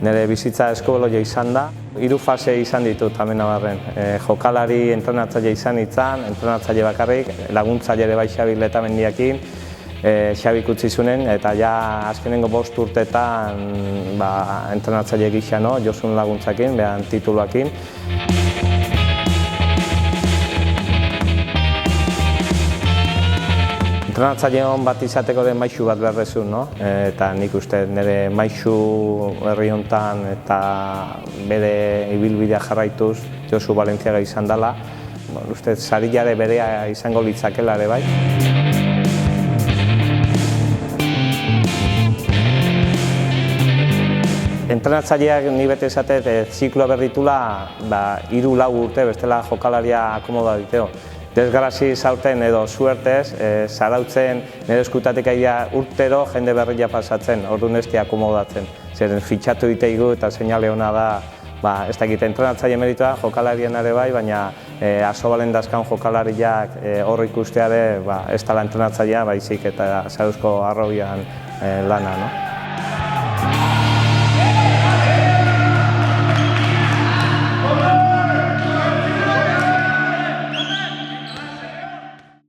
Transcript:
Nire bizitza eskubaloia izan da. 3 fase izan ditut hemen Navarren. Jokalari entrenatzaile izan nintzen, entrenatzaile bakarrik, laguntzaile ere bai Xabi Letamendiakin, Xabik utzi zunen, eta ja azkenengo 5 urteetan entrenatzaile gisa, Josun laguntzakin, behan tituluakin. Entrenatzaile hon bat izateko den maisu bat beharrezun, eta nik uste nire maisu herri honetan eta bere ibilbidea jarraituz Josu Valentziaga izan dela. Uste sarilare berea izango litzakela ere bai. Entrenatzaileak ni bete esatet zikloa berritula 3-4 urte bestela jokalaria akomoda diteo. Desgraziz aurten edo suertez, zarautzen nire eskutatik aia urtero jende berria pasatzen, orduan ez akomodatzen. Zeren fitxatu diteigu eta seinale hona da, ez dakit entrenatzaile meritua, jokalarien ere bai, baina Asobalen dazkan jokalariak hor ikustea ere ez dela entrenatzailea, baizik eta zarauzko arrobian lana.